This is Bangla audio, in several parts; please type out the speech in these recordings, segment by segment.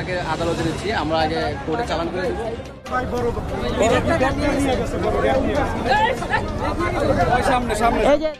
ওনাকে আদালতে দিচ্ছি, আমরা আগে কোর্টে চালান করে দেবো।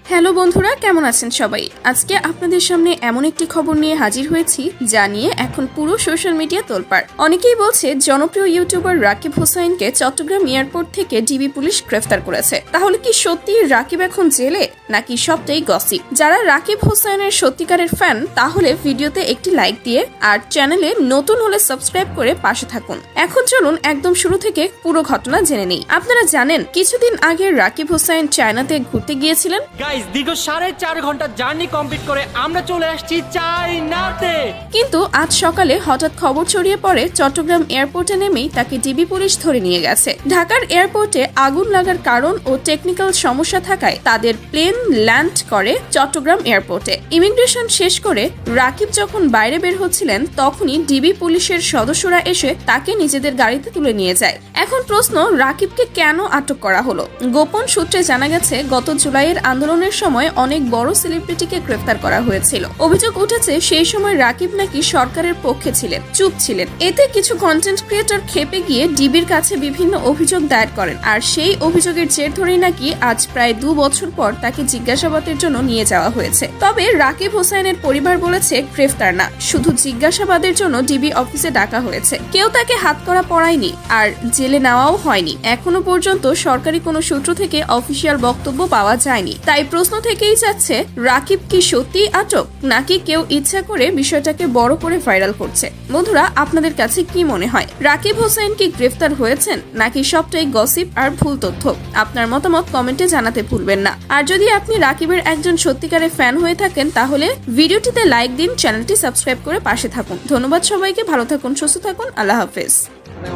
হ্যালো বন্ধুরা, কেমন আছেন সবাই? আজকে আপনাদের সামনে এমন একটি খবর নিয়ে হাজির হয়েছি যা নিয়ে এখন পুরো সোশ্যাল মিডিয়া তোলপাড়। অনেকেই বলছে জনপ্রিয় ইউটিউবার রাকিব হোসাইনকে চট্টগ্রাম এয়ারপোর্ট থেকে ডিবি পুলিশ গ্রেফতার করেছে। তাহলে কি সত্যি রাকিব এখন জেলে, নাকি সবটাই গসিপ? যারা রাকিব হোসাইনের সত্যিকারের ফ্যান তাহলে ভিডিওতে একটি লাইক দিয়ে আর চ্যানেলে নতুন হলে সাবস্ক্রাইব করে পাশে থাকুন। এখন চলুন একদম শুরু থেকে পুরো ঘটনা জেনে নেই। আপনারা জানেন কিছুদিন আগে রাকিব হোসাইন চায়নাতে ঘুরতে গিয়েছিলেন। গাইস, দীর্ঘ 4.5 ঘন্টা জার্নি কমপ্লিট করে আমরা চলে আসছি চায়নাতে। কিন্তু আজ সকালে হঠাৎ খবর ছড়িয়ে পড়ে চট্টগ্রাম এয়ারপোর্টে নেমেই তাকে ডিবি পুলিশ ধরে নিয়ে গেছে। ঢাকার এয়ারপোর্টে আগুন লাগার কারণ ও টেকনিক্যাল সমস্যা থাকায় তাদের প্লেন ল্যান্ড করে চট্টগ্রাম এয়ারপোর্টে। ইমিগ্রেশন শেষ করে রাকিব যখন বাইরে বের হচ্ছিলেন তখনই ডিবি পুলিশের সদস্যরা এসে তাকে নিজেদের গাড়িতে তুলে নিয়ে যায়। এখন প্রশ্ন, রাকিবকে কেন আটক করা হলো? গোপন সূত্রে জানা গেছে গত জুলাইয়ের আন্দোলনের সময় অনেক বড় সেলিব্রিটিকে গ্রেফতার করা হয়েছিল। অভিযোগ উঠেছে সেই সময় রাকিব নাকি সরকারের পক্ষে ছিলেন, চুপ ছিলেন। এতে কিছু কন্টেন্ট ক্রিয়েটর ক্ষেপে গিয়ে ডিবির কাছে বিভিন্ন অভিযোগ দায়ের করেন। আর সেই অভিযোগের জের ধরেই নাকি আজ প্রায় 2 বছর পর তাকে জিজ্ঞাসাবাদের জন্য নিয়ে যাওয়া হয়েছে। তবে রাকিব হোসাইনের পরিবার বলেছে গ্রেফতার না, শুধু জিজ্ঞাসাবাদের জন্য ডিবি অফিসে ডাকা হয়েছে। কেউ তাকে হাতকড়া পরায়নি আর জেলে নেওয়াও হয়নি। এখনো পর্যন্ত সরকারি কোনো সূত্র থেকে অফিসিয়াল বক্তব্য পাওয়া যায়নি। তাই প্রশ্ন থেকেই যাচ্ছে, রাকিব কি সত্যিই আটক, নাকি কেউ ইচ্ছা করে বিষয়টাকে বড় করে ভাইরাল করছে? বন্ধুরা, আপনাদের কাছে কি মনে হয়, রাকিব হোসেন কি গ্রেফতার হয়েছেন, নাকি সবটাই গসিপ আর ভুল তথ্য? আপনার মতামত কমেন্টে জানাতে ভুলবেন না। আর যদি আপনি রাকিবের একজন সত্যিকারের ফ্যান হয়ে থাকেন তাহলে ভিডিওটিতে লাইক দিন, চ্যানেলটি সাবস্ক্রাইব করে পাশে থাকুন। ধন্যবাদ সবাইকে, ভালো থাকুন, সুস্থ থাকুন, আল্লাহ হাফেজ।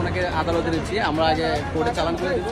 ওনাকে আদালতে দিচ্ছি, আমরা আগে কোর্টে চালান করে দেবো।